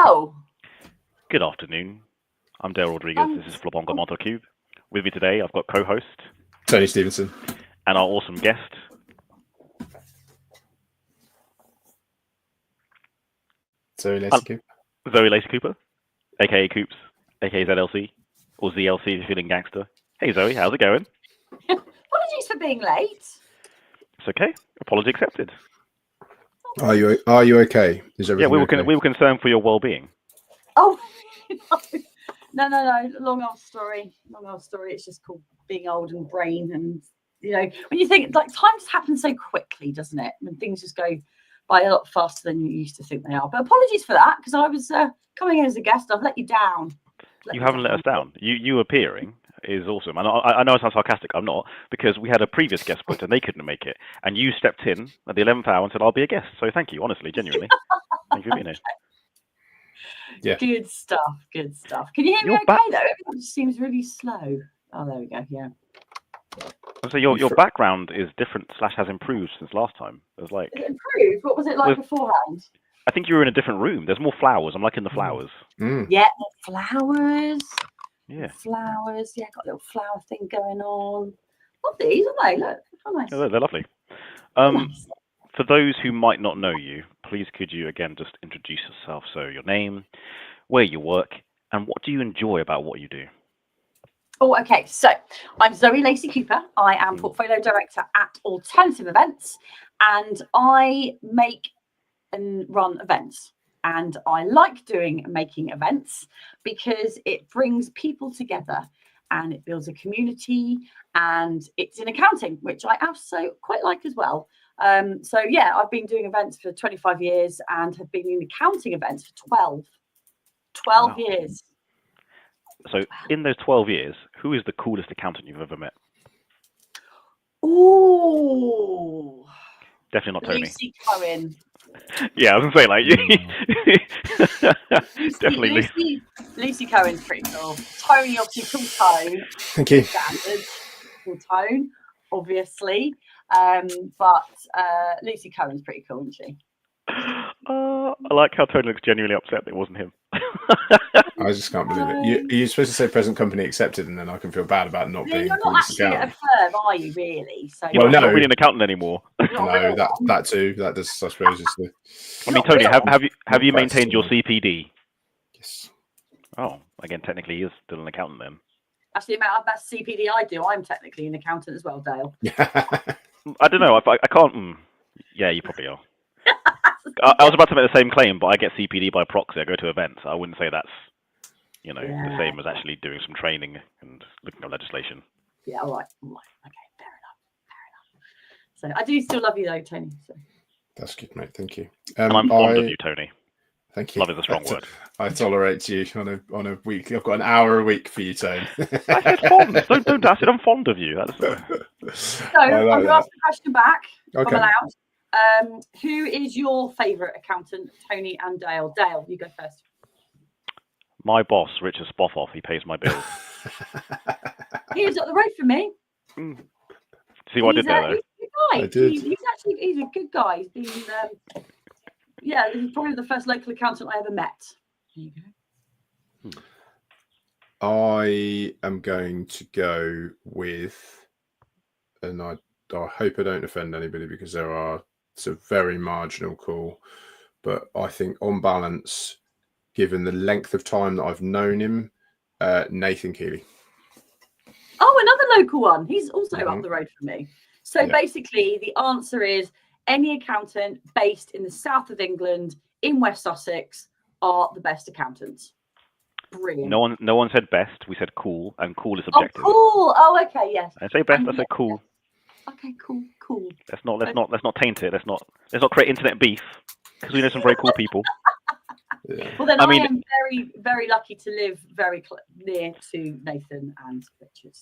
Dale. Good afternoon. I'm Dale Rodriguez. This is Flobonga Montecube. With me today, I've got co-host Tony Stevenson and our awesome guest. Zoe Lacey-Cooper. Zoe Lacey-Cooper, aka Coops, aka ZLC, or ZLC if you're feeling gangster. Hey Zoe, how's it going? Apologies for being late. It's okay. Apology accepted. Are you okay? Is everything okay? We were concerned for your well-being. Oh, no. Long old story. It's just called being old and brain, and when you think like time just happens so quickly, doesn't it? When things just go by a lot faster than you used to think they are. But apologies for that, because I was coming in as a guest. I've let you down. You haven't let us down. You appearing is awesome. And I know I sound sarcastic. I'm not, because we had a previous guest booked and they couldn't make it. And you stepped in at the 11th hour and said, I'll be a guest. So thank you, honestly, genuinely. Thank you for being here. Yeah. Good stuff. Can you hear me okay, though? Everything just seems really slow. Oh, there we go. Yeah. So your background is different / has improved since last time. It was like... Is it improved? What was it like beforehand? I think you were in a different room. There's more flowers. I'm liking the flowers. Mm. Yeah, flowers. Yeah. Flowers. Yeah, got a little flower thing going on. Love these, aren't they? Look, how nice. Yeah, they're lovely. Nice. For those who might not know you, please could you again just introduce yourself? So your name, where you work, and what do you enjoy about what you do? Oh, okay. So I'm Zoe Lacey-Cooper. I am Portfolio Director at Alternative Events, and I make and run events. And I like making events because it brings people together and it builds a community, and it's in accounting, which I also quite like as well. So yeah, I've been doing events for 25 years and have been in accounting events for 12 years. So in those 12 years, who is the coolest accountant you've ever met? Ooh. Definitely not Tony. Lucy Cohen. Yeah, I was going to say, definitely Lucy Cohen's pretty cool. Tony, obviously, cool Tone. Thank you. Standard, cool Tone, obviously. But Lucy Cohen's pretty cool, isn't she? I like how Tony looks genuinely upset that it wasn't him. I just can't believe it. You're supposed to say present company accepted, and then I can feel bad about not being. You're not actually a firm, are you? Really? So You're not really an accountant anymore. No, that too. That does, I suppose, is the. I mean, Tony, have you maintained your CPD? Yes. Oh, again, technically, he is still an accountant then. Actually, the amount of CPD I do, I'm technically an accountant as well, Dale. I don't know. I can't. Yeah, you probably are. I was about to make the same claim, but I get CPD by proxy. I go to events. I wouldn't say that's, the same as actually doing some training and looking at legislation. Yeah, all right. Okay, fair enough. So I do still love you though, Tony. So. That's good, mate. Thank you. And I'm fond of you, Tony. Thank you. Love is a strong word. I tolerate you on a weekly. I've got an hour a week for you, Tony. I said fond. Don't dash it. I'm fond of you. So I'm going to ask the question back. Okay. I'm allowed. Who is your favourite accountant, Tony and Dale? Dale, you go first. My boss, Richard Spoffoff, he pays my bills. He lives up the road from me. See what I did there, though? He's a good guy. I did. He's a good guy. He's been, he's probably the first local accountant I ever met. There you go. I am going to go with, and I hope I don't offend anybody because it's a very marginal call, but I think on balance, given the length of time that I've known him, Nathan Keeley. Oh, another local one. He's also up the road from me. So basically the answer is any accountant based in the south of England, in West Sussex, are the best accountants. Brilliant. No one said best. We said cool, and cool is subjective. Oh, cool. Oh, okay, yes. I say best. I say cool. Okay, cool. Let's not taint it. Let's not create internet beef, because we know some very cool people. Yeah. Well, then I am very, very lucky to live very near to Nathan and Richard.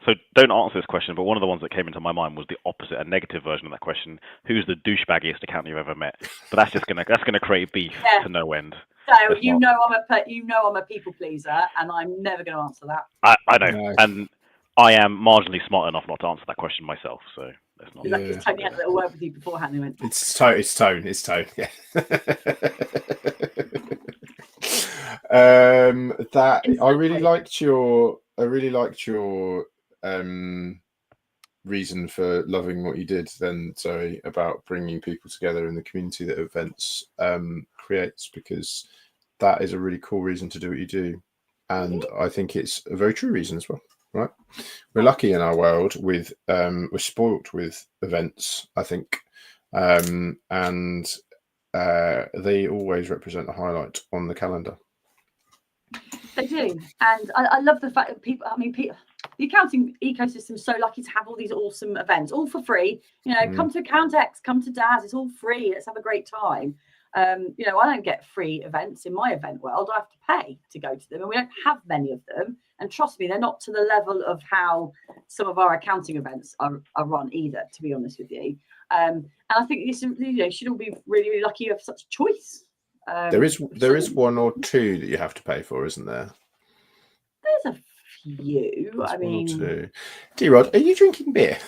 So don't answer this question, but one of the ones that came into my mind was the opposite, a negative version of that question. Who's the douchebaggiest accountant you've ever met? But that's just gonna create beef to no end. So you know I'm a people pleaser, and I'm never going to answer that. I know, and I am marginally smart enough not to answer that question myself. So let's not. Because Tony had a little word with you beforehand. He went, It's tone. Yeah. That I really liked your reason for loving what you did then, Zoe, about bringing people together in the community that events creates, because that is a really cool reason to do what you do, and I think it's a very true reason as well. Right, we're lucky in our world with we're spoilt with events, I think, and they always represent a highlight on the calendar. They do, and I love the fact that people. I mean, the accounting ecosystem is so lucky to have all these awesome events, all for free. You know, come to Accountex, come to DAS. It's all free. Let's have a great time. You know, I don't get free events in my event world. I have to pay to go to them, and we don't have many of them. And trust me, they're not to the level of how some of our accounting events are run either, to be honest with you. And I think this, you know, should all be really, really lucky you have such a choice. There is one or two that you have to pay for, isn't there? There's a few. I mean, D-Rod, are you drinking beer?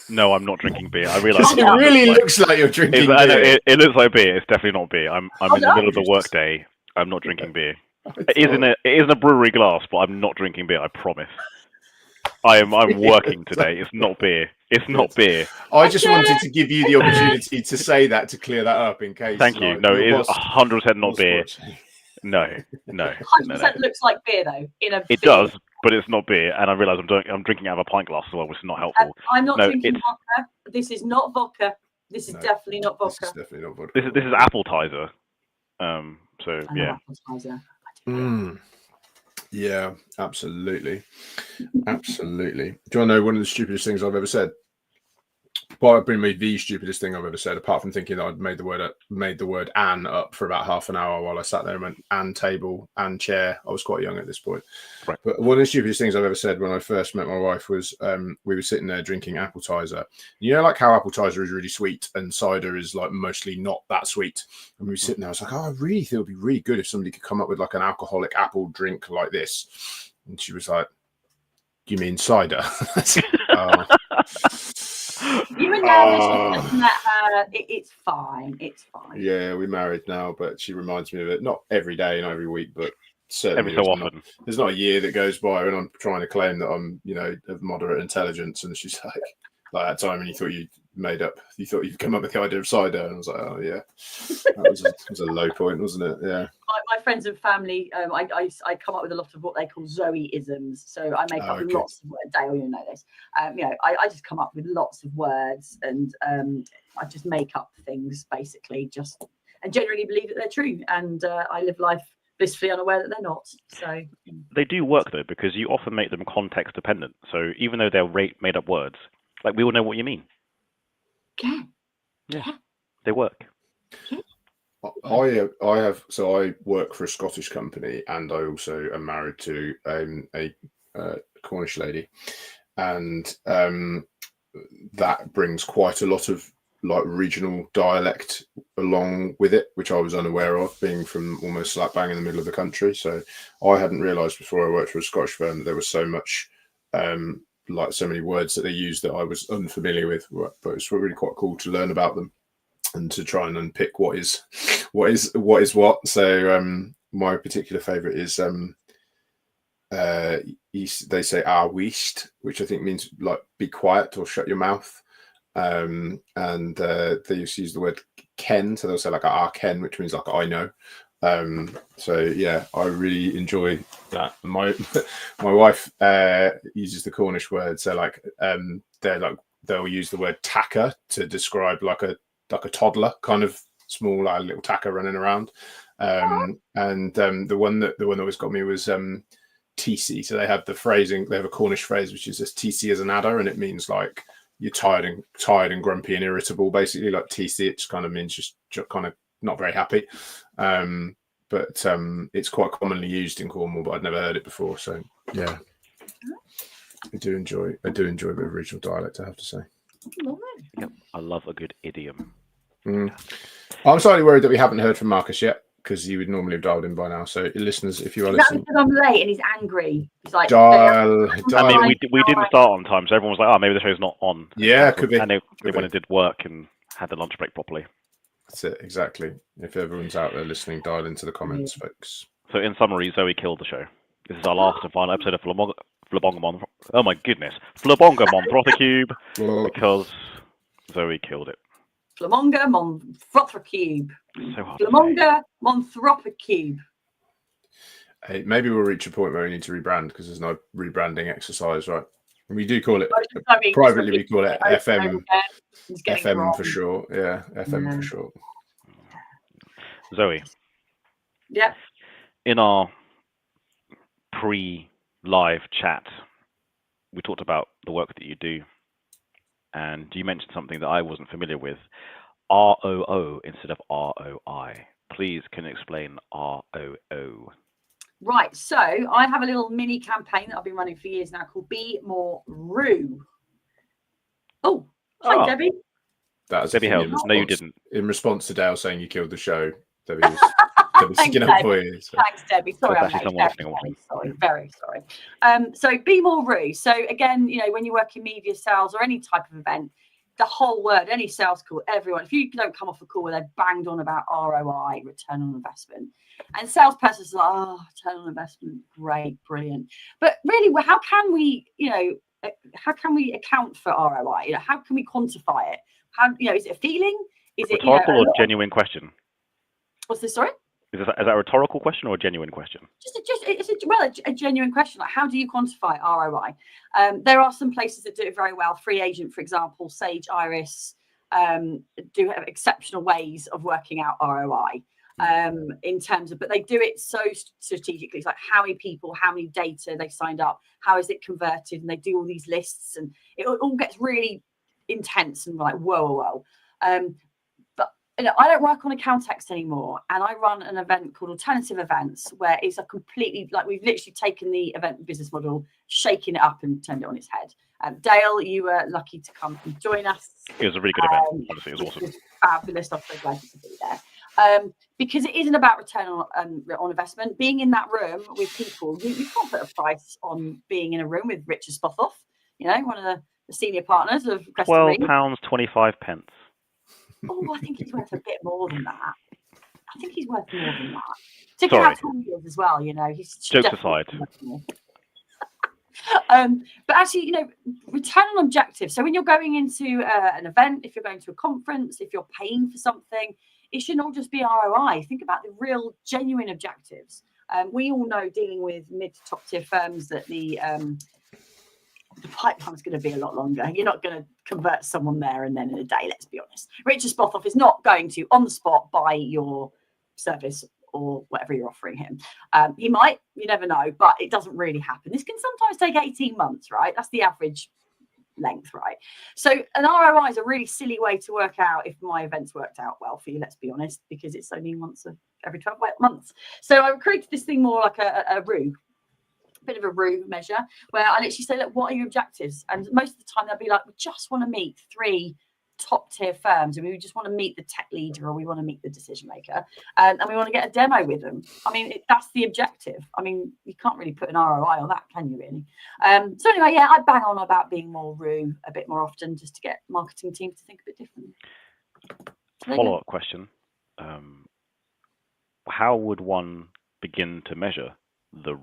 No, I'm not drinking beer. I realise it really looks like you're drinking beer. I know, it looks like beer. It's definitely not beer. I'm in the middle of the workday. I'm not drinking beer. It is in a brewery glass, but I'm not drinking beer. I promise. I'm working today. It's not beer. It's not beer. I just wanted to give you the opportunity to say that, to clear that up in case. Thank you. No, it is 100% not beer. No. 100% looks like beer though. It does, but it's not beer, and I realise I'm drinking out of a pint glass as well, which is not helpful. I'm not drinking vodka. This is not vodka. This is definitely not vodka. This is definitely not vodka. This is appetizer. So yeah. Appetizer. Yeah, absolutely. Absolutely. Do you want to know one of the stupidest things I've ever said? Well, it'd been the stupidest thing I've ever said, apart from thinking that I'd made the word "an" up for about half an hour while I sat there and went "and table and chair." I was quite young at this point. Right. But one of the stupidest things I've ever said when I first met my wife was we were sitting there drinking appetizer. You know, like how appetizer is really sweet and cider is like mostly not that sweet. And we were sitting there, I was like, oh, I really think it would be really good if somebody could come up with like an alcoholic apple drink like this. And she was like, "You mean cider?" You and her, it's fine. It's fine. Yeah, we're married now, but she reminds me of it. Not every day, not every week, but certainly every so often. There's not a year that goes by when I'm trying to claim that I'm, you know, of moderate intelligence, and she's like that time when you thought you'd come up with the idea of cider, and I was like, oh yeah, that was a low point, wasn't it? Yeah. My friends and family, I come up with a lot of what they call Zoe-isms. So I make up lots of words. Dale, you know this. You know, I just come up with lots of words, and I just make up things basically, and generally believe that they're true. And I live life blissfully unaware that they're not. So they do work though, because you often make them context dependent. So even though they're made up words, like we all know what you mean. Yeah. They work. I work for a Scottish company, and I also am married to a Cornish lady, and that brings quite a lot of like regional dialect along with it, which I was unaware of, being from almost slap bang in the middle of the country. So I hadn't realised before I worked for a Scottish firm that there was so much like so many words that they use that I was unfamiliar with, but it's really quite cool to learn about them and to try and unpick what is what. So my particular favourite is they say "weist," which I think means like be quiet or shut your mouth, and they used to use the word "ken," so they'll say like "ken," which means like I know. So yeah, I really enjoy that. My wife uses the Cornish word, so like they'll use the word "tacker" to describe like a toddler, kind of small like little tacker running around. And the one that always got me was "tc." So they have a Cornish phrase which is just "tc" as an adder, and it means like you're tired and grumpy and irritable, basically. Like "tc," it just kind of means just kind of not very happy. But it's quite commonly used in Cornwall, but I'd never heard it before. So yeah, I do enjoy a bit of regional dialect, I have to say. Yep, I love a good idiom. I'm slightly worried that we haven't heard from Marcus yet, because he would normally have dialed in by now. So listeners, if you are listening, because I'm late and he's angry. He's like, dial. I mean, we didn't start on time, so everyone was like, "Oh, maybe the show's not on." Yeah, could be. And they went and did work and had the lunch break properly. That's it, exactly. If everyone's out there listening, dial into the comments, folks. So in summary, Zoe killed the show. This is our last and final episode of Flabongamon. Oh my goodness, Flabongamon Cube, because Zoe killed it. Flamonga Monthropocube. So hard to say. Flamonga Monthropocube. Hey, maybe we'll reach a point where we need to rebrand because there's no rebranding exercise, right? And we do call it privately. We call it FM. FM for short. Yeah, FM for short. Zoe. Yeah. In our pre-live chat, we talked about the work that you do, and you mentioned something that I wasn't familiar with: ROO instead of ROI. Please, can you explain ROO? Right, so I have a little mini campaign that I've been running for years now called Be More Rue. Oh, hi, Debbie. That's Debbie Helms. No, you didn't. In response to Dale saying you killed the show, Debbie's sticking up for you. So. Thanks, Debbie. Sorry, I'm sorry. Very sorry. So Be More Rue. So again, you know, when you work in media sales or any type of event, the whole word, any sales call, everyone, if you don't come off a call where they're banged on about ROI, return on investment, and salesperson's like, oh, return on investment, great, brilliant. But really, how can we, you know, how can we account for ROI? You know, how can we quantify it? How, you know, is it a feeling? Is it rhetorical or genuine question? What's this? Sorry. Is that a rhetorical question or a genuine question? It's a genuine question. Like, how do you quantify ROI? There are some places that do it very well. Free Agent, for example, Sage, Iris, do have exceptional ways of working out ROI in terms of, but they do it so strategically. It's like how many people, how many data they signed up, how is it converted, and they do all these lists, and it all gets really intense and like whoa. You know, I don't work on account text anymore, and I run an event called Alternative Events, where it's a completely, like, we've literally taken the event business model, shaken it up and turned it on its head. Dale, you were lucky to come and join us. It was a really good event. Honestly, it was awesome. Fabulous. I'm so glad to be there. Because it isn't about return on investment. Being in that room with people, you can't put a price on being in a room with Richard Spothoff, you know, one of the senior partners of £12.25. Oh, I think he's worth a bit more than that. Particularly how tall he is as well, you know. He's jokes aside. But actually, you know, return on objective. So when you're going into an event, if you're going to a conference, if you're paying for something, it shouldn't all just be ROI. Think about the real, genuine objectives. We all know, dealing with mid to top tier firms, that the pipeline's going to be a lot longer. You're not going to convert someone there and then in a day, let's be honest. Richard Spothoff is not going to, on the spot, buy your service or whatever you're offering him. He might, you never know, but it doesn't really happen. This can sometimes take 18 months, right? That's the average length, right? So an ROI is a really silly way to work out if my events worked out well for you, let's be honest, because it's only once every 12 months. So I created this thing more like a ROO. Bit of a ROO measure where I literally say, look, what are your objectives? And most of the time they'll be like, we just want to meet 3 top tier firms, and we just want to meet the tech leader, or we want to meet the decision maker, and we want to get a demo with them. I mean, that's the objective. I mean, you can't really put an ROI on that, can you really? So anyway, yeah, I bang on about being more ROO a bit more often, just to get marketing teams to think a bit differently. Follow-up question. How would one begin to measure the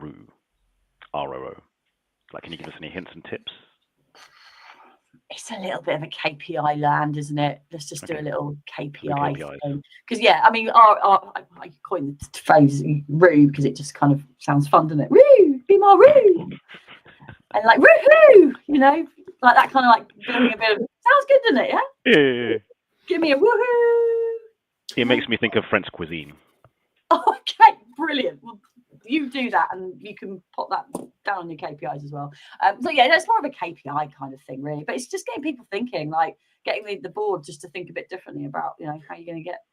ROO? Like, can you give us any hints and tips? It's a little bit of a KPI land, isn't it? Let's just do a little KPI thing. Because, yeah, I mean, I coined the phrase ROO because it just kind of sounds fun, doesn't it? ROO, be more ROO. And like, woohoo, you know, like that kind of like building a bit of, sounds good, doesn't it? Yeah? Give me a woohoo. It makes me think of French cuisine. Okay, brilliant. Well, you do that, and you can put that down on your KPIs as well. So yeah, that's more of a KPI kind of thing, really. But it's just getting people thinking, like getting the board just to think a bit differently about, you know, how you're going to get,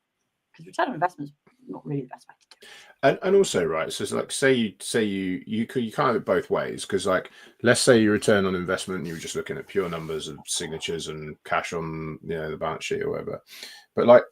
because return on investment is not really the best way to do it. And also, right, so it's like say you kind of both ways, because like let's say your return on investment, you were just looking at pure numbers of signatures and cash on, you know, the balance sheet or whatever. But like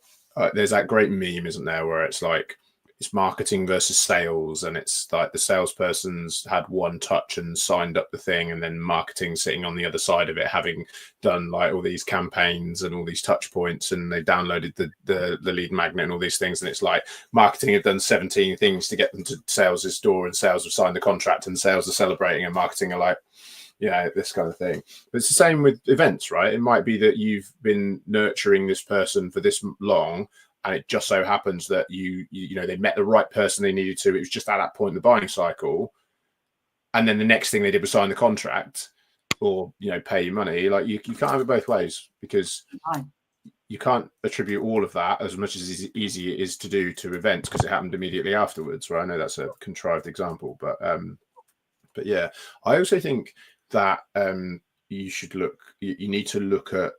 there's that great meme, isn't there, where it's like it's marketing versus sales, and it's like the salesperson's had one touch and signed up the thing, and then marketing sitting on the other side of it, having done like all these campaigns and all these touch points, and they downloaded the lead magnet and all these things, and it's like marketing have done 17 things to get them to sales' door, and sales have signed the contract, and sales are celebrating, and marketing are like, this kind of thing. But it's the same with events, right? It might be that you've been nurturing this person for this long, and it just so happens that they met the right person they needed to. It was just at that point in the buying cycle, and then the next thing they did was sign the contract or pay you money. Like you can't have it both ways, because you can't attribute all of that, as much as easy it is to do, to events because it happened immediately afterwards. Right? I know that's a contrived example, but yeah, I also think that you need to look at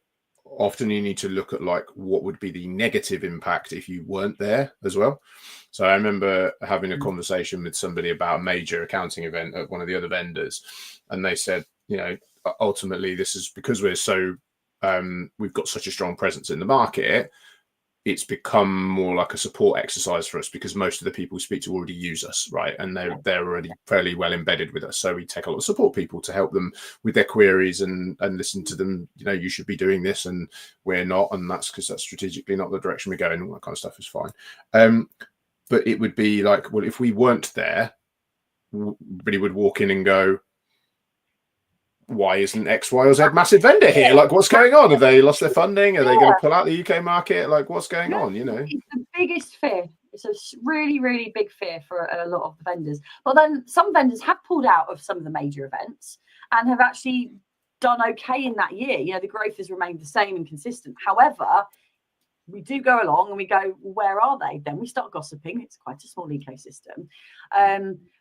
like what would be the negative impact if you weren't there as well. So I remember having a conversation with somebody about a major accounting event at one of the other vendors, and they said, ultimately this is because we're so we've got such a strong presence in the market. It's become more like a support exercise for us, because most of the people we speak to already use us, right? And they're already fairly well embedded with us. So we take a lot of support people to help them with their queries and listen to them. You should be doing this, and we're not, and that's because that's strategically not the direction we're going. All that kind of stuff is fine. But it would be like, well, if we weren't there, everybody would walk in and go, why isn't X, Y, or Z massive vendor here? Like, what's going on? Have they lost their funding? Are they going to pull out the UK market? Like, what's going on? It's the biggest fear. It's a really, really big fear for a lot of the vendors. But then some vendors have pulled out of some of the major events and have actually done okay in that year. The growth has remained the same and consistent. However, we do go along and we go, where are they? Then we start gossiping. It's quite a small ecosystem.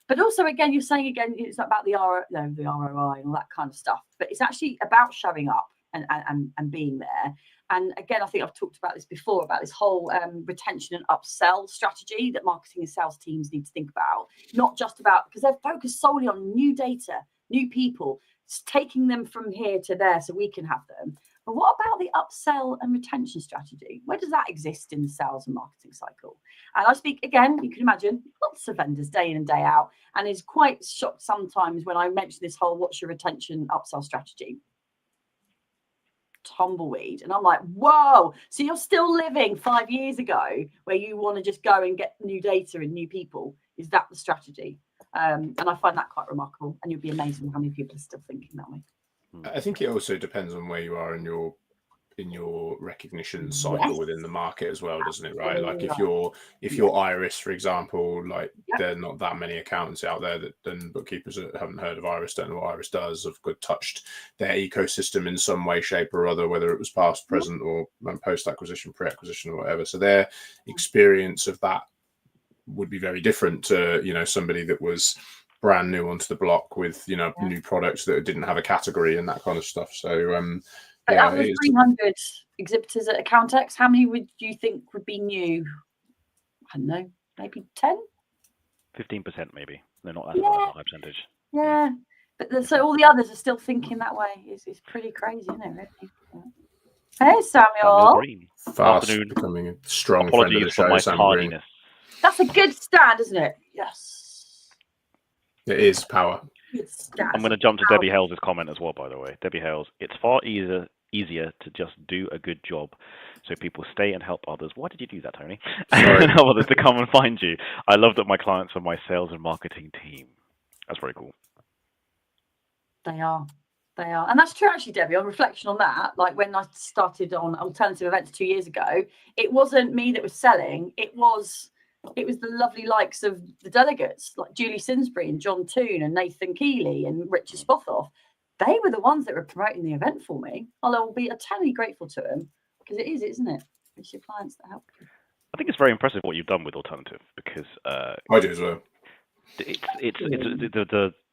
But also, again, you're saying again, it's not about the ROI and all that kind of stuff, but it's actually about showing up and being there. And again, I think I've talked about this before, about this whole retention and upsell strategy that marketing and sales teams need to think about, not just about, because they're focused solely on new data, new people, taking them from here to there so we can have them. But what about the upsell and retention strategy? Where does that exist in the sales and marketing cycle? And I speak, again, you can imagine, lots of vendors day in and day out, and is quite shocked sometimes when I mention this whole what's your retention upsell strategy? Tumbleweed. And I'm like, whoa, so you're still living 5 years ago where you want to just go and get new data and new people? Is that the strategy? And I find that quite remarkable, and you'd be amazed how many people are still thinking that way. I think it also depends on where you are in your recognition cycle within the market as well, doesn't it? Right? Like if you're Iris, for example, like there are not that many accountants out there and bookkeepers that haven't heard of Iris, don't know what Iris does, have touched their ecosystem in some way, shape, or other, whether it was past, present, or post acquisition, pre acquisition, or whatever. So their experience of that would be very different to somebody that was brand new onto the block with new products that didn't have a category and that kind of stuff. So out of the 300 exhibitors at Accountex, how many would you think would be new? I don't know, maybe 10, 15%, maybe. They're not that high percentage. Yeah, but so all the others are still thinking that way. It's pretty crazy, isn't it? Really? Hey, Samuel. Fast becoming a strong friend of the show, Samuel Green. That's a good stand, isn't it? Yes. It is power. I'm going to jump to Debbie Hales' comment as well, by the way. Debbie Hales, it's far easier to just do a good job so people stay and help others. Why did you do that, Tony? And help others to come and find you. I love that my clients are my sales and marketing team. That's very cool. They are. And that's true, actually, Debbie. On reflection on that, like when I started on alternative events 2 years ago, it wasn't me that was selling. It was the lovely likes of the delegates, like Julie Sinsbury and John Toon and Nathan Keeley and Richard Spothoff. They were the ones that were promoting the event for me. I'll be eternally grateful to them, because it is, isn't it? It's your clients that help you. I think it's very impressive what you've done with alternative, because I do as well. It's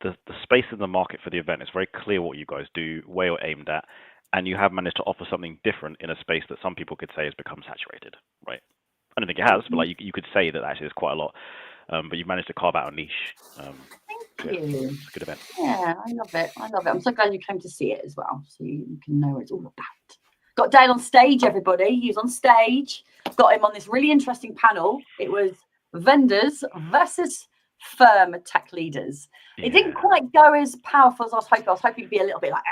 the space in the market for the event. It's very clear what you guys do, where you're aimed at, and you have managed to offer something different in a space that some people could say has become saturated, right? I don't think it has, but like you could say that actually there's quite a lot. But you've managed to carve out a niche. Thank you. It's a good event. Yeah, I love it. I'm so glad you came to see it as well, so you can know what it's all about. Got Dale on stage, everybody. He was on stage. Got him on this really interesting panel. It was vendors versus firm tech leaders. It didn't quite go as powerful as I was hoping. I was hoping it'd be a little bit like.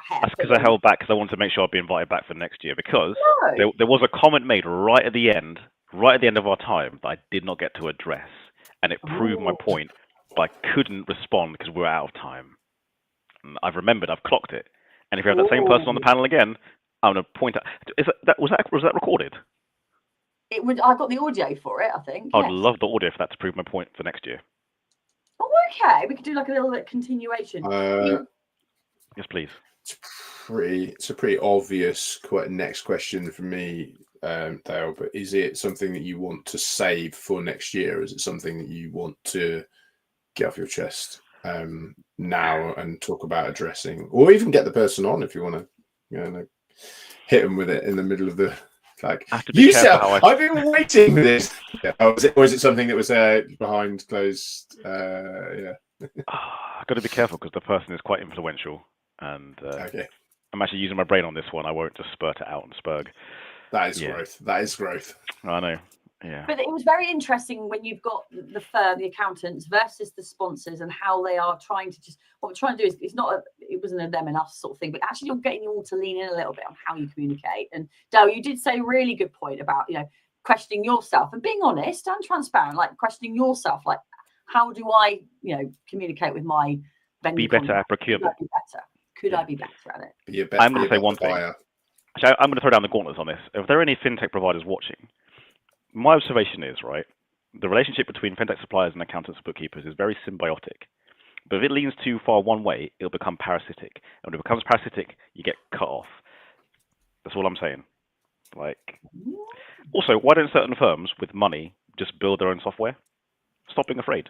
That's because I held back because I wanted to make sure I'd be invited back for next year, because there was a comment made right at the end of our time that I did not get to address, and it proved my point, but I couldn't respond because we were out of time. And I've remembered, I've clocked it, and if you have that same person on the panel again, I'm going to point out. Was that recorded? It would. I got the audio for it, I think. I'd love the audio for that to prove my point for next year. Oh, okay. We could do like a little bit of continuation. Yes, please. It's a pretty obvious next question for me, Dale. But is it something that you want to save for next year? Or is it something that you want to get off your chest now and talk about addressing, or even get the person on if you want to, hit them with it in the middle of the. Like, I've been waiting for this. Or is it something that was behind closed? I've got to be careful because the person is quite influential, and I'm actually using my brain on this one. I won't just spurt it out and spurg. That is growth. That is growth. I know. Yeah. But it was very interesting when you've got the firm, the accountants versus the sponsors, and how they are trying to what we're trying to do is it wasn't a them and us sort of thing, but actually you're getting you all to lean in a little bit on how you communicate. And Dale, you did say a really good point about, questioning yourself and being honest and transparent, like questioning yourself, like how do I, communicate with my vendor? Be better at procurement. Could I be better at it? I'm going to say one thing. Actually, I'm going to throw down the gauntlets on this. If there are any fintech providers watching, my observation is, right, the relationship between fintech suppliers and accountants and bookkeepers is very symbiotic. But if it leans too far one way, it'll become parasitic. And when it becomes parasitic, you get cut off. That's all I'm saying. Also, why don't certain firms with money just build their own software? Stop being afraid.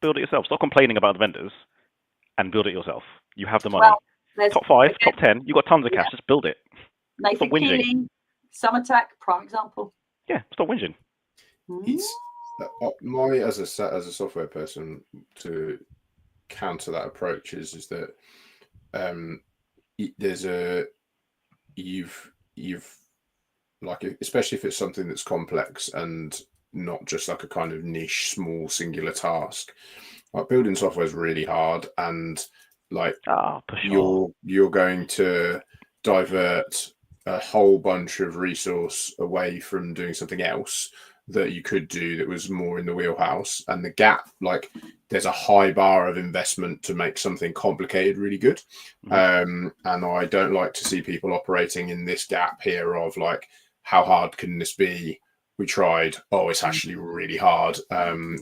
Build it yourself. Stop complaining about the vendors and build it yourself. You have the money. Well, top 5, top 10, you've got tons of cash. Just build it. Nathan Keeling, Summertech, prime example. Yeah, stop whinging. It's as a software person, to counter that approach is that there's you've like, especially if it's something that's complex and not just like a kind of niche, small, singular task. Like, building software is really hard, and like you're going to divert a whole bunch of resource away from doing something else that you could do that was more in the wheelhouse. And the gap, like, there's a high bar of investment to make something complicated really good. And I don't like to see people operating in this gap here of like, how hard can this be? We tried. Oh, it's actually really hard. And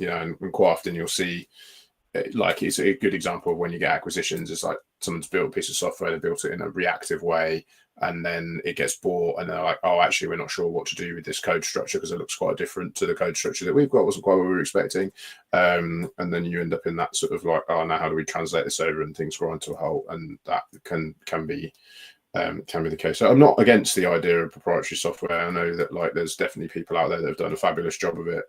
quite often you'll see, like, it's a good example of when you get acquisitions. It's like someone's built a piece of software, they built it in a reactive way, and then it gets bought, and they're like, oh, actually, we're not sure what to do with this code structure because it looks quite different to the code structure that we've got. It wasn't quite what we were expecting. And then you end up in that sort of like, oh, now how do we translate this over, and things grind to a halt, and that can be the case. So I'm not against the idea of proprietary software. I know that, like, there's definitely people out there that have done a fabulous job of it.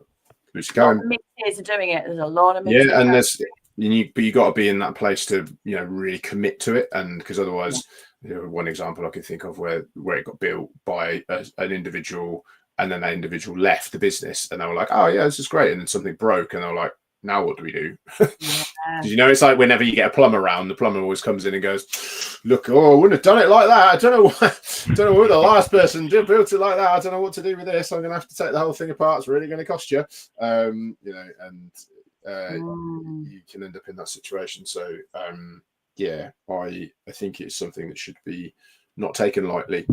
Lucy Cohen. Mid-tiers are doing it. There's a lot of mid-tiers. Yeah, and you got to be in that place to really commit to it, and because otherwise, one example I can think of where it got built by an individual, and then that individual left the business, and they were like, oh yeah, this is great, and then something broke, and they were like, now what do we do? It's like whenever you get a plumber around, the plumber always comes in and goes, look, I wouldn't have done it like that. I don't know what the last person built it like that. I don't know what to do with this. I'm going to have to take the whole thing apart. It's really going to cost you. You can end up in that situation. So I think it's something that should be not taken lightly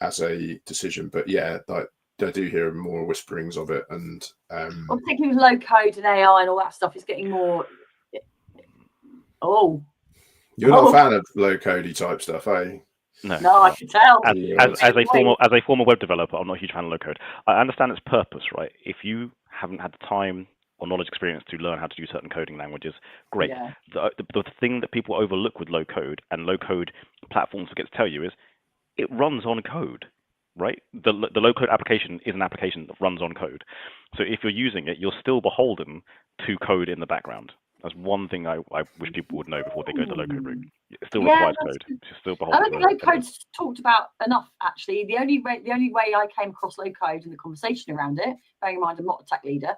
as a decision. But I do hear more whisperings of it, and particularly with low code and AI and all that stuff, it's getting more. You're not a fan of low codey type stuff, eh? No, I can tell. As a former web developer, I'm not a huge fan of low code. I understand its purpose, right? If you haven't had the time or knowledge experience to learn how to do certain coding languages, great. Yeah. The thing that people overlook with low code and low code platforms forget to tell you is it runs on code. Right? The low-code application is an application that runs on code. So if you're using it, you're still beholden to code in the background. That's one thing I wish people would know before they go the low-code route. It still requires code. It still I don't think low code's talked about enough, actually. The only way I came across low code and the conversation around it, bearing in mind I'm not a tech leader,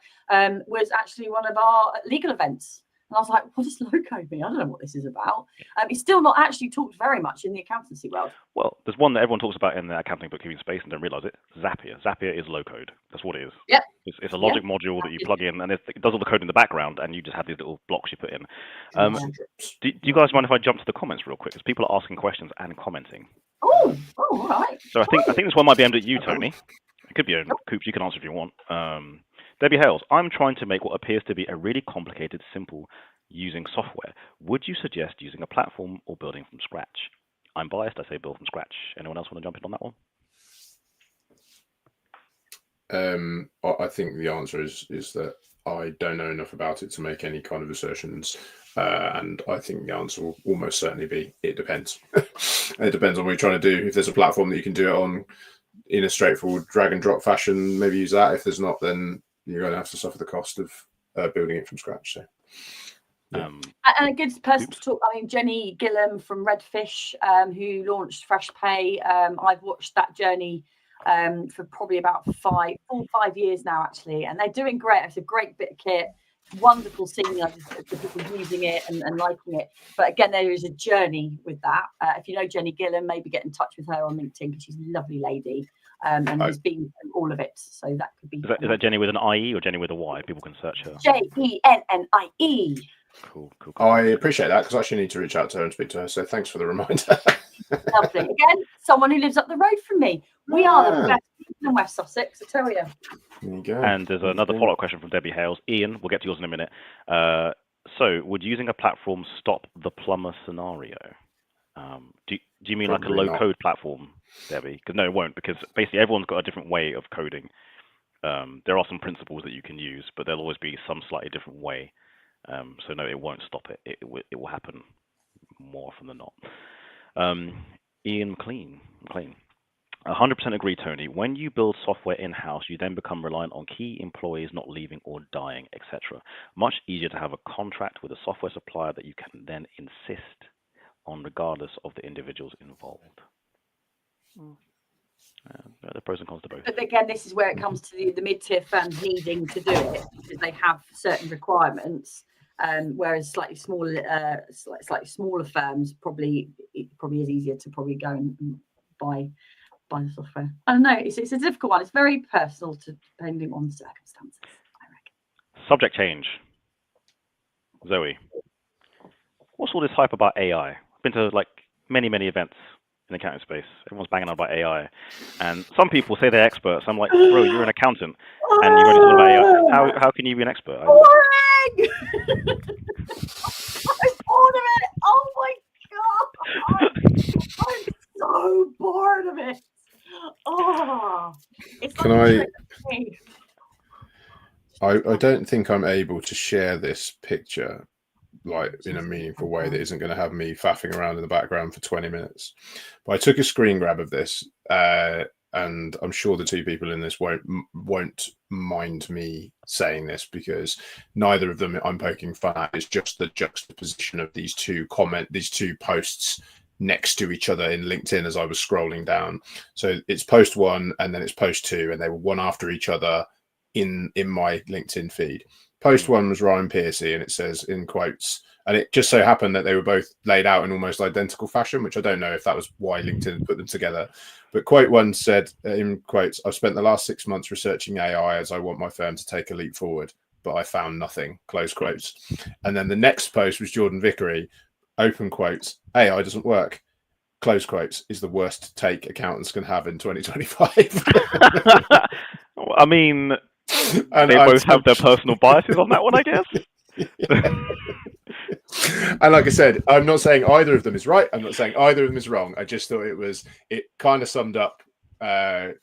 was actually one of our legal events. And I was like, what does low code mean? I don't know what this is about. It's still not actually talked very much in the accountancy world. Well, there's one that everyone talks about in the accounting bookkeeping space and don't realize it. Zapier. Zapier is low code. That's what it is. Yep. It's a logic module that you plug in, and it does all the code in the background, and you just have these little blocks you put in. Do you guys mind if I jump to the comments real quick? Because people are asking questions and commenting. Oh, all right. So I think this one might be aimed at you, Tony. It could be aimed at Coops. You can answer if you want. Debbie Hales, I'm trying to make what appears to be a really complicated, simple using software. Would you suggest using a platform or building from scratch? I'm biased. I say build from scratch. Anyone else want to jump in on that one? I think the answer is that I don't know enough about it to make any kind of assertions. And I think the answer will almost certainly be it depends. It depends on what you're trying to do. If there's a platform that you can do it on in a straightforward drag and drop fashion, maybe use that. If there's not, then you're going to have to suffer the cost of building it from scratch. So, yeah. And a good person to talk. I mean, Jenny Gillam from Redfish, who launched Fresh Pay. I've watched that journey for probably about 4 or 5 years now, actually, and they're doing great. It's a great bit of kit. Wonderful seeing the people using it and liking it. But again, there is a journey with that. If you know Jenny Gillam, maybe get in touch with her on LinkedIn because she's a lovely lady and has been through all of it. So that could be. Is that Jenny with an IE or Jenny with a Y? People can search her. JENNIE. Cool. I appreciate that because I actually need to reach out to her and speak to her. So thanks for the reminder. Lovely. Again, someone who lives up the road from me. We are the best people in West Sussex, I tell you. There you go. And there's another follow-up question from Debbie Hales. Ian, we'll get to yours in a minute. So would using a platform stop the plumber scenario? Do you mean Probably like a low-code platform, Debbie? Because no, it won't, because basically everyone's got a different way of coding. There are some principles that you can use, but there'll always be some slightly different way. So no, it won't stop it. It will happen more often than not. Ian McLean. 100% agree, Tony. When you build software in-house, you then become reliant on key employees not leaving or dying, etc. Much easier to have a contract with a software supplier that you can then insist on regardless of the individuals involved. The pros and cons to both. But again, this is where it comes to the mid-tier firms needing to do it because they have certain requirements. Whereas slightly smaller firms probably is easier to probably go and buy the software. I don't know. It's a difficult one. It's very personal depending on circumstances, I reckon. Subject change. Zoe, what's all this hype about AI? I've been to like many events in the accounting space. Everyone's banging on about AI, and some people say they're experts. I'm like, bro, you're an accountant, and you're only talking about AI. How can you be an expert? Boring. I'm bored of it. Oh my god, I'm so bored of it. Oh, it's Can I don't think I'm able to share this picture like in a meaningful way that isn't going to have me faffing around in the background for 20 minutes. But I took a screen grab of this, and I'm sure the two people in this won't mind me saying this because neither of them I'm poking fun at. It's just the juxtaposition of these two posts next to each other in LinkedIn as I was scrolling down. So it's post one and then it's post two, and they were one after each other in my LinkedIn feed. Post one was Ryan Piercy, and it says in quotes, and it just so happened that they were both laid out in almost identical fashion, which I don't know if that was why LinkedIn put them together. But quote one said in quotes, "I've spent the last 6 months researching AI as I want my firm to take a leap forward, but I found nothing," close quotes. And then the next post was Jordan Vickery, open quotes, "AI doesn't work," close quotes, "is the worst take accountants can have in 2025. I mean, they both have their personal biases on that one, I guess. And like I said, I'm not saying either of them is right. I'm not saying either of them is wrong. I just thought it kind of summed up the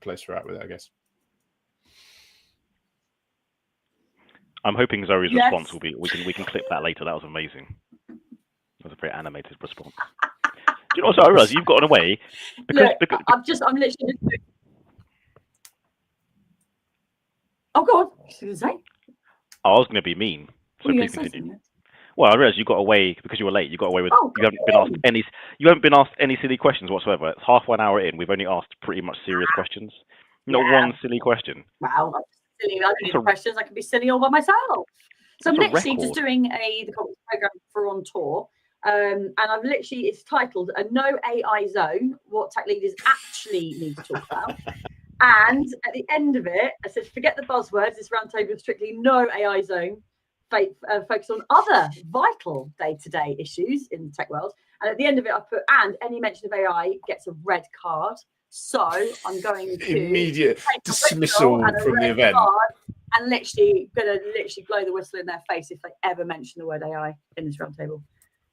place we're at with it, I guess. I'm hoping Zoe's response will be we can clip that later. That was amazing. That was a very animated response. Do you know what I realised? You've gotten away because I'm literally. Oh Oh, God. What was I going to say? I was going to be mean, so What were you please gonna say continue. something? Well, I realised you got away because you were late. You got away with Oh, you haven't been asked any. You haven't been asked any silly questions whatsoever. It's half an hour in. We've only asked pretty much serious questions. Not Yeah. one silly question. Wow, I'm silly. I don't need That's the questions. I can be silly all by myself. So I'm That's a literally just record. doing the conference program for On Tour. And I've literally, it's titled a No AI Zone, what tech leaders actually need to talk about. And at the end of it, I said, forget the buzzwords. This roundtable is strictly no AI zone, focus on other vital day-to-day issues in the tech world. And at the end of it, I put, and any mention of AI gets a red card. So I'm going to immediate take a dismissal whistle and a from the red event. card and literally blow the whistle in their face if they ever mention the word AI in this roundtable.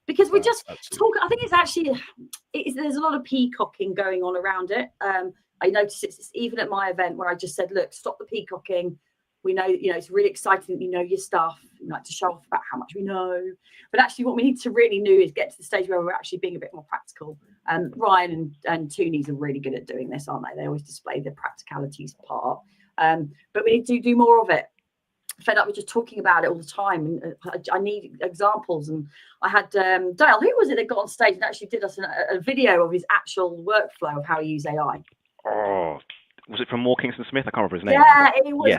Because we just talk. I think it's actually there's a lot of peacocking going on around it. I noticed it's even at my event where I just said, look, stop the peacocking. We know, it's really exciting that you know your stuff. You like to show off about how much we know. But actually what we need to really do is get to the stage where we're actually being a bit more practical. Ryan and Toonies are really good at doing this, aren't they? They always display the practicalities part. But we need to do more of it. Fed up with just talking about it all the time, and I need examples. And I had Dale, who was it that got on stage and actually did us a video of his actual workflow of how he used AI? Oh, was it from Moore Kingston Smith? I can't remember his name. Yeah, it was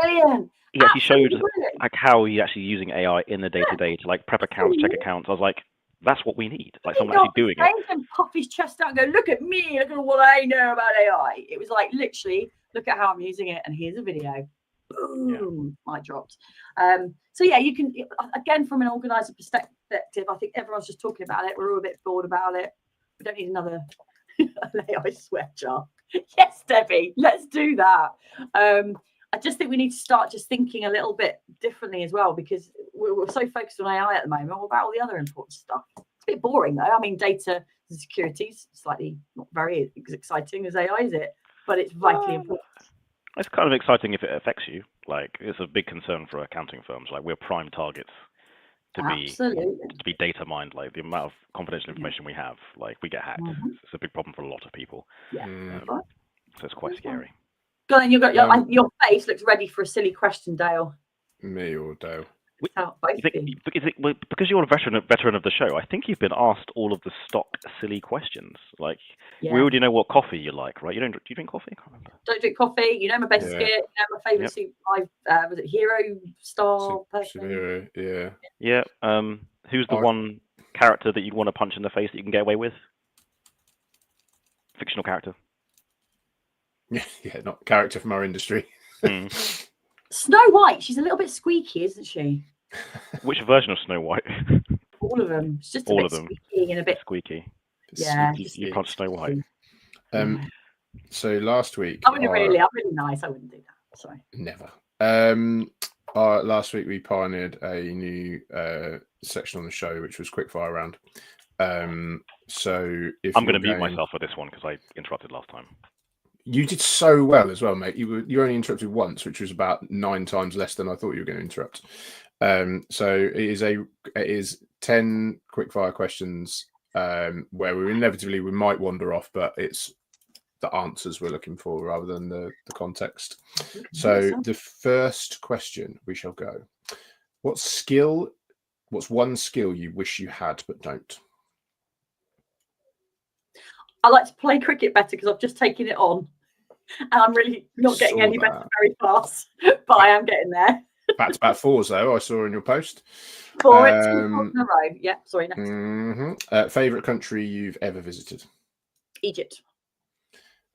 brilliant. He actually showed brilliant. like how he's actually using AI in the day-to-day to like prep accounts, check accounts. I was like, that's what we need. Like someone actually doing it. And puff his chest out and go, look at me, look at what I know about AI. It was like literally, look at how I'm using it, and here's a video. Boom, mic dropped. So yeah, you can, again, from an organizer perspective, I think everyone's just talking about it. We're all a bit bored about it. We don't need another AI sweat jar. Yes, Debbie, let's do that. I just think we need to start just thinking a little bit differently as well, because we're so focused on AI at the moment. What about all the other important stuff? It's a bit boring though. I mean, data security is slightly not very as exciting as AI, is it? But it's vitally important. It's kind of exciting if it affects you. Like, it's a big concern for accounting firms. Like, we're prime targets to be data mined. Like, the amount of confidential information we have, like, we get hacked. It's a big problem for a lot of people. Yeah. So it's quite scary. Go on, your face looks ready for a silly question, Dale. Me or Dale? Because you're a veteran of the show, I think you've been asked all of the stock silly questions. Like, we already know what coffee you like, right? Do you drink coffee? I can't remember. Don't drink coffee. You know my biscuit. You know my favourite soup. Was it Hero Star person? Hero, yeah. Yeah. Who's the one character that you'd want to punch in the face that you can get away with? Fictional character. Yeah, not character from our industry. Snow White. She's a little bit squeaky, isn't she? Which version of Snow White? All of them. It's just a bit squeaky and a bit squeaky. Yeah, you punch Snow White. So last week, I'm really nice. I wouldn't do that. Sorry. Never. Last week we pioneered a new section on the show, which was quickfire round. So if I'm going to mute myself for this one because I interrupted last time. You did so well as well, mate. You only interrupted once, which was about 9 times less than I thought you were going to interrupt. So it is 10 quickfire questions where we might wander off, but it's the answers we're looking for rather than the context. So the first question we shall go. What's one skill you wish you had but don't? I like to play cricket better because I've just taken it on. And I'm really not getting any better very fast, but I am getting there. Back-to-back 4s, though, I saw in your post. 4 in a row. Yeah, sorry, next. Favourite country you've ever visited? Egypt.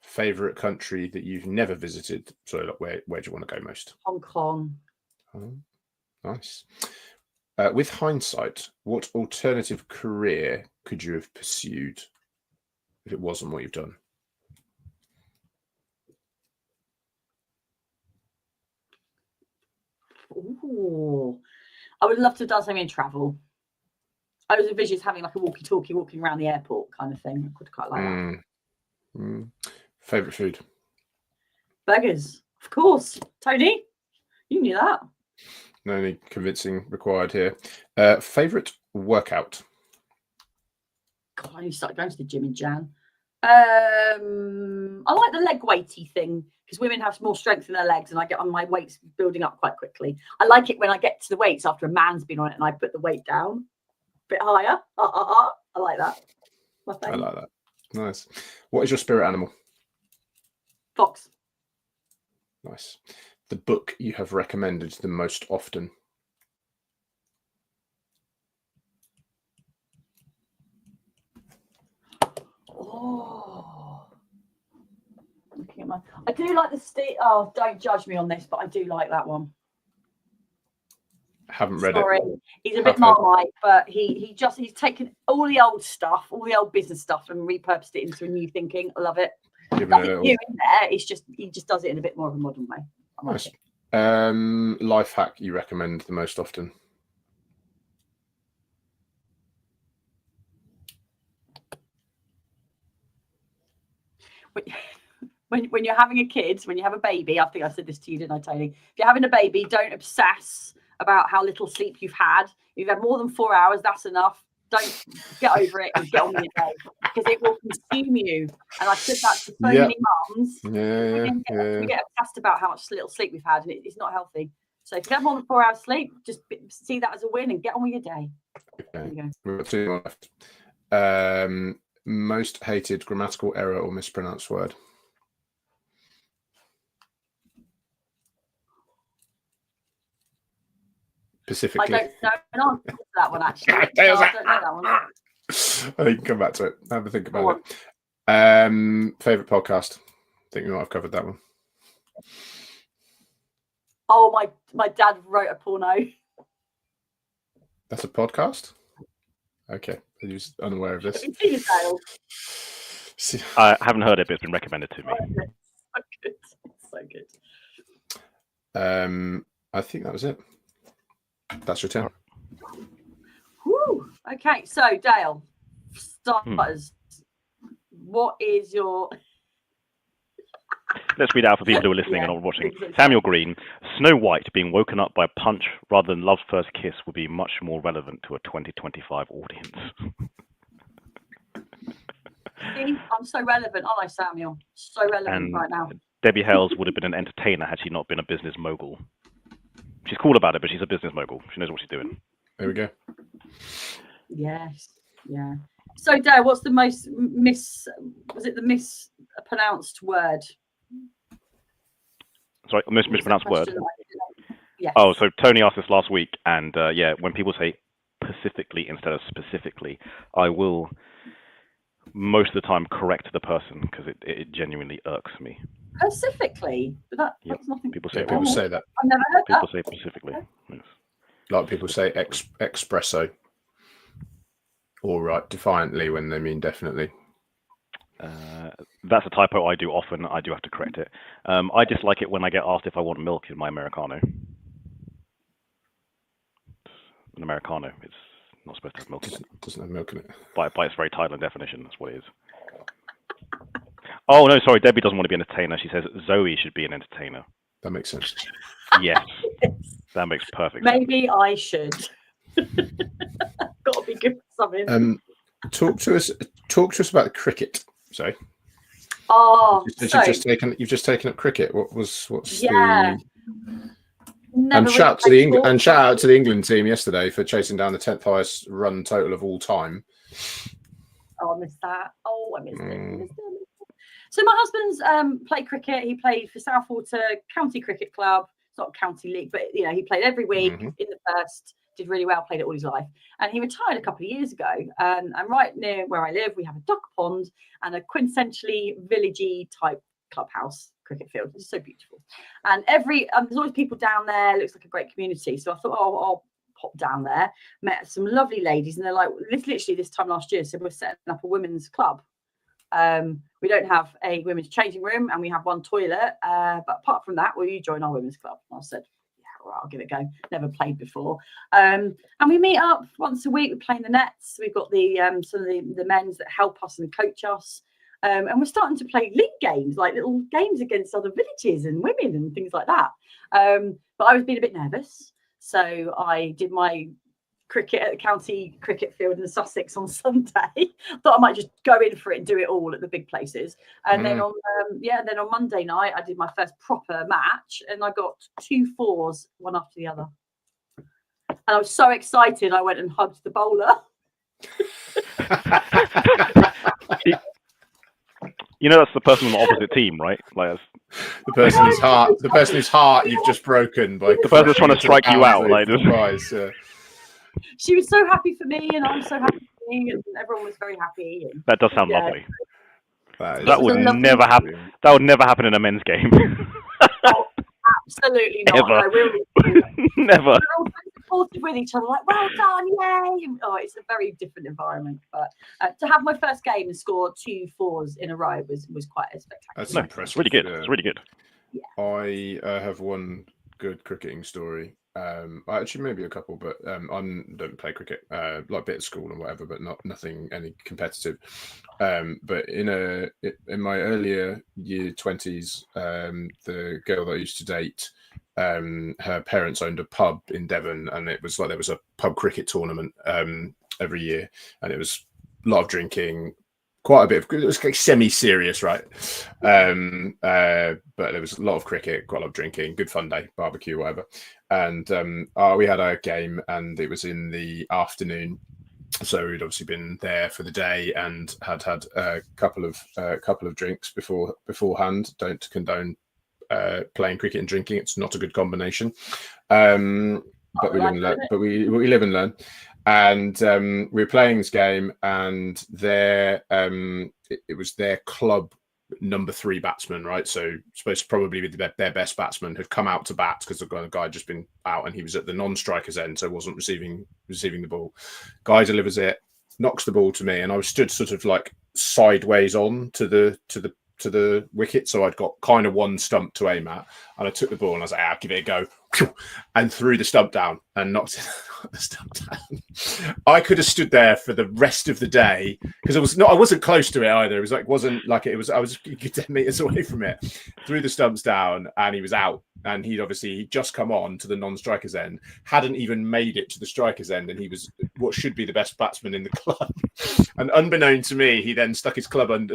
Favourite country that you've never visited? So where do you want to go most? Hong Kong. Oh, nice. With hindsight, what alternative career could you have pursued if it wasn't what you've done? Ooh, I would love to have done something in travel. I was envisioning having like a walkie-talkie walking around the airport kind of thing. I could quite like that. Favourite food? Burgers, of course. Tony, you knew that. No need convincing required here. Favourite workout? God, I need to start going to the gym in Jan. I like the leg weighty thing because women have more strength in their legs, and I get on my weights building up quite quickly. I like it when I get to the weights after a man's been on it and I put the weight down a bit higher. I like that. I like that. Nice. What is your spirit animal? Fox. Nice. The book you have recommended the most often? Oh, looking at my, I do like the oh, don't judge me on this, but I do like that one. Haven't read Sorry. it. He's a bit Marmite, but he's taken all the old stuff, all the old business stuff, and repurposed it into a new thinking. I love it. Nothing new in there. It's just he just does it in a bit more of a modern way. Nice. Life hack you recommend the most often? When you're having a kid, when you have a baby, I think I said this to you, didn't I, Tony? If you're having a baby, don't obsess about how little sleep you've had. If you've had more than 4 hours, that's enough. Don't get over it and get on with your day, because it will consume you. And I said that to so many mums. We get obsessed about how much little sleep we've had, and it's not healthy. So if you have more than 4 hours sleep, just see that as a win and get on with your day. Okay. We've got 2 more left. Most hated grammatical error or mispronounced word? Specifically. I don't know an answer to that one, actually. I don't know that one. I think you can come back to it. Have a think about it. Favorite podcast? I think we might have covered that one. Oh, my dad wrote a porno. That's a podcast? Okay. I was unaware of this. I haven't heard it, but it's been recommended to me. So good. So good. I think that was it. That's your turn. Woo. Okay, so Dale, starters. What is your... Let's read out for people who are listening and not watching. Samuel Green, Snow White being woken up by a punch rather than love's first kiss would be much more relevant to a 2025 audience. See, I'm so relevant, aren't I, Samuel? So relevant right now. Debbie Hales would have been an entertainer had she not been a business mogul. She's cool about it, but she's a business mogul. She knows what she's doing. There we go. Yes. Yeah. So, Dale, what's the most mispronounced word? Sorry, mispronounced word? Yes. Oh, so Tony asked this last week, and when people say specifically instead of specifically, I will most of the time correct the person because it genuinely irks me. Specifically? But that's nothing. People say that. I've never heard people say specifically. Yes. Like people say espresso. Or write defiantly when they mean definitely. That's a typo I do often. I do have to correct it. I dislike it when I get asked if I want milk in my Americano. An Americano, it's not supposed to have milk in it. Doesn't have milk in it. By its very title and definition, that's what it is. Oh, no, sorry. Debbie doesn't want to be an entertainer. She says Zoe should be an entertainer. That makes sense. Yes. That makes perfect sense. Maybe I should. Got to be good for something. Talk to us about cricket. Sorry. Oh, you've just taken up cricket. What's yeah. the... And shout out to the England team yesterday for chasing down the 10th highest run total of all time. Oh, I missed that. Oh, I missed it. So my husband's played cricket. He played for Southwater County Cricket Club. It's not a county league, but he played every week in the first. Did really well. Played it all his life, and he retired a couple of years ago. And right near where I live, we have a duck pond and a quintessentially villagey type clubhouse cricket field. It's so beautiful, and there's always people down there. It looks like a great community. So I thought, I'll pop down there. Met some lovely ladies, and they're like, literally this time last year, so we're setting up a women's club. We don't have a women's changing room, and we have one toilet. But apart from that, will you join our women's club? And I said, yeah, right, I'll give it a go. Never played before. And we meet up once a week. We play in the nets. We've got some of the men's that help us and coach us. And we're starting to play league games, like little games against other villages and women and things like that. But I was being a bit nervous. So I did my cricket at the county cricket field in Sussex on Sunday. Thought I might just go in for it and do it all at the big places. And then on Monday night I did my first proper match, and I got 2 4s, one after the other. And I was so excited, I went and hugged the bowler. You know, that's the person on the opposite team, right? Like the person whose heart you've just broken by the person that's trying to strike you out. Like, she was so happy for me, and I'm so happy for me, and everyone was very happy. And, that does sound lovely. That would never happen. That would never happen in a men's game. Oh, absolutely not. Ever. No, really, never. We're all so supportive with each other, like, well done, yay! Oh, it's a very different environment. But to have my first game and score 2 4s in a row was quite a spectacular. That's impressive. It's really good. It's really good. Yeah. I have one good cricketing story. Actually, maybe a couple, but I don't play cricket, like a bit at school and whatever, but nothing any competitive. But in my earlier year 20s, the girl that I used to date, her parents owned a pub in Devon, and it was like there was a pub cricket tournament every year, and it was a lot of drinking. Quite a bit of it was like semi-serious, right? But there was a lot of cricket, quite a lot of drinking, good fun day, barbecue, whatever. And we had a game, and it was in the afternoon, so we'd obviously been there for the day and had a couple of drinks beforehand. Don't condone playing cricket and drinking; it's not a good combination. But we live and learn. But we live and learn. And we were playing this game, and it was their club number 3 batsman, right? So supposed to probably be their best batsman, had come out to bat because the guy had just been out, and he was at the non-striker's end, so wasn't receiving the ball. Guy delivers it, knocks the ball to me, and I was stood sort of like sideways on to the wicket, so I'd got kind of one stump to aim at, and I took the ball and I was like, I'll give it a go, and threw the stump down and knocked the stump down. I could have stood there for the rest of the day because I wasn't close to it either. It was like I was 10 meters away from it. Threw the stumps down, and he was out. And he'd just come on to the non-striker's end, hadn't even made it to the striker's end, and he was what should be the best batsman in the club. And unbeknown to me, he then stuck his bat under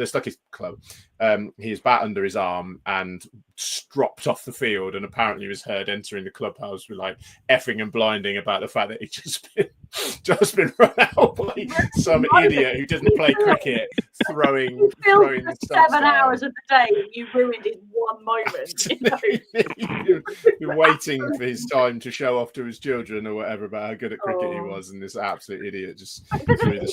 his arm and dropped off the field, and apparently was heard entering the clubhouse with like effing and blinding about the fact that he'd just been run out by some idiot who didn't play cricket, throwing the stumps 7 down. hours of the day, and you ruined his one moment. You're waiting for his time to show off to his children or whatever about how good at cricket he was, and this absolute idiot just threw the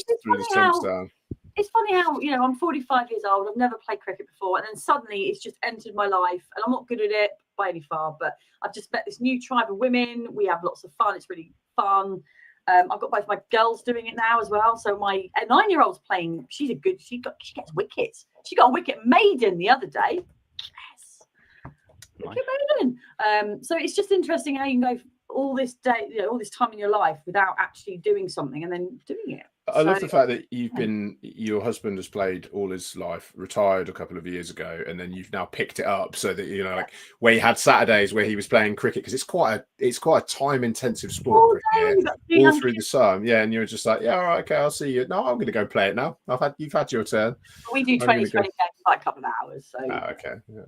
stumps down. It's funny how, I'm 45 years old, I've never played cricket before, and then suddenly it's just entered my life, and I'm not good at it by any far, but I've just met this new tribe of women. We have lots of fun. It's really fun. I've got both my girls doing it now as well. So my 9-year-old's playing. She gets wickets. She got a wicket maiden the other day. Yes, wicket maiden. So it's just interesting how you can go all this day, all this time in your life without actually doing something and then doing it. I love the fact that your husband has played all his life, retired a couple of years ago, and then you've now picked it up so that, like where he had Saturdays where he was playing cricket, because it's quite a time intensive sport, cricket, all through the sun. Yeah. And you're just like, yeah, all right, okay, I'll see you. No, I'm going to go play it now. You've had your turn. We do 20 games like a couple of hours. So. Oh, okay. Yeah.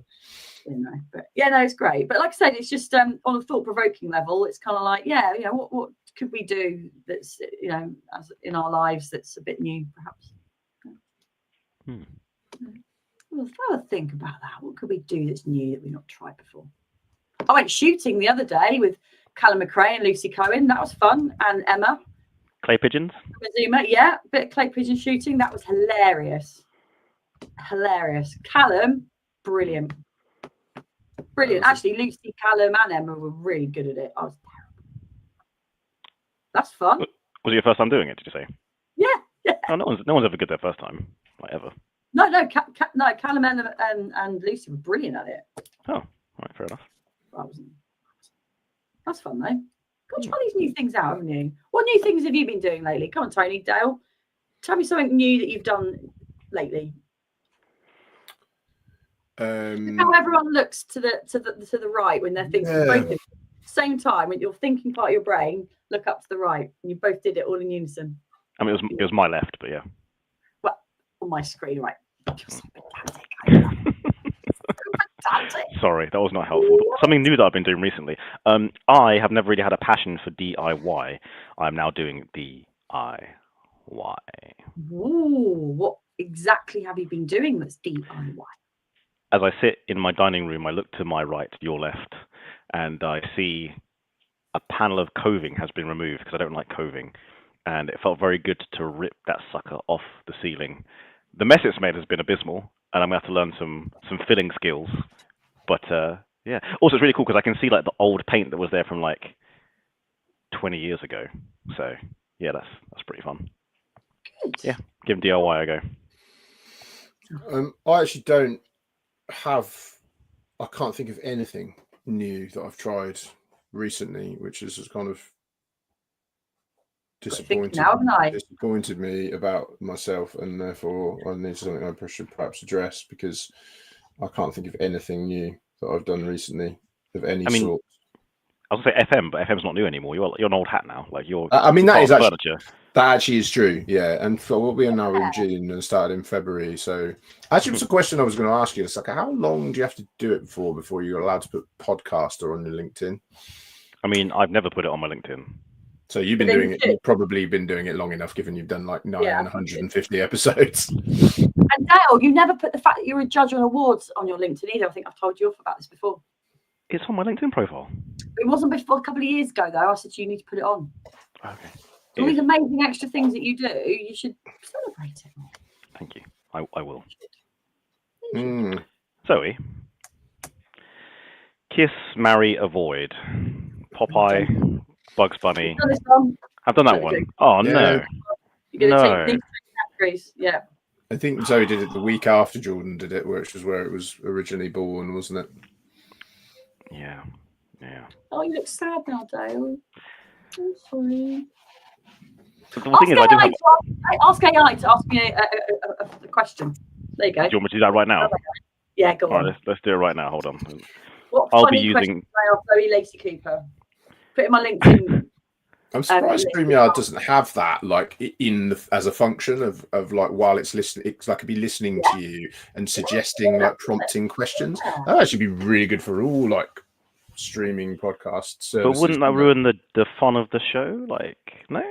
But it's great. But like I said, it's just on a thought-provoking level. It's kind of like, what could we do that's as in our lives that's a bit new, perhaps? Well, have a think about that. What could we do that's new that we've not tried before? I went shooting the other day with Callum McRae and Lucy Cohen. That was fun, and Emma. Clay pigeons. Mazuma, yeah, bit of clay pigeon shooting. That was hilarious. Callum, brilliant. Actually, Lucy, Callum, and Emma were really good at it. I was terrible. That's fun. Was it your first time doing it? Did you say? Yeah. Oh, no one's ever good their first time, like ever. No. Callum and Lucy were brilliant at it. Oh, all right, fair enough. That's fun though. Got to try these new things out, haven't you? What new things have you been doing lately? Come on, Tony, Dale. Tell me something new that you've done lately. How everyone looks to the right when they're thinking. same time when you're thinking part of your brain, look up to the right, and you both did it all in unison. I mean, it was my left, but yeah. Well, on my screen, right? You're so pedantic. I love it. Pedantic. Sorry, that was not helpful. Something new that I've been doing recently. I have never really had a passion for DIY. I'm now doing DIY. Ooh, what exactly have you been doing that's DIY? As I sit in my dining room, I look to my right, your left, and I see a panel of coving has been removed because I don't like coving, and it felt very good to rip that sucker off the ceiling. The mess it's made has been abysmal, and I'm going to have to learn some filling skills. But yeah, also it's really cool because I can see like the old paint that was there from like 20 years ago. So yeah, that's pretty fun. Good. Yeah, give DIY a go. I actually don't have. I can't think of anything new that I've tried recently, which is kind of disappointed me about myself, and therefore I need something I should perhaps address, because I can't think of anything new that I've done recently of any sort. I was gonna say FM, but FM's not new anymore. You're an old hat now. Like you're. I mean, that actually is true. Yeah, and for we are now in June and started in February. So actually, it was a question I was going to ask you. It's like, how long do you have to do it before you're allowed to put podcaster on your LinkedIn? I mean, I've never put it on my LinkedIn. So you've been doing it. You've probably been doing it long enough, given you've done like 950 episodes. And Dale, you never put the fact that you're a judge on awards on your LinkedIn either. I think I've told you off about this before. It's on my LinkedIn profile. It wasn't before a couple of years ago, though. I said you need to put it on. Okay. All these amazing extra things that you do, you should celebrate it. Thank you. I will. Zoe. Kiss, marry, avoid. Popeye, Bugs Bunny. I've done that one. Oh, yeah. No. You're going to take these categories. Yeah. I think Zoe did it the week after Jordan did it, which was where it was originally born, wasn't it? Yeah. Yeah. Oh, you look sad now, Dale. I'm sorry. Ask AI to ask me a question. There you go. Do you want me to do that right now? Yeah, go on. All right, let's do it right now. Hold on. I'll be using Zoe Lacey-Cooper. Put in my LinkedIn. I'm surprised StreamYard doesn't have that, like as a function of like while it's listening, it's like it'd be listening to you and suggesting like prompting questions. That'd actually be really good for all like streaming podcast services. But wouldn't that ruin the fun of the show? Like, no?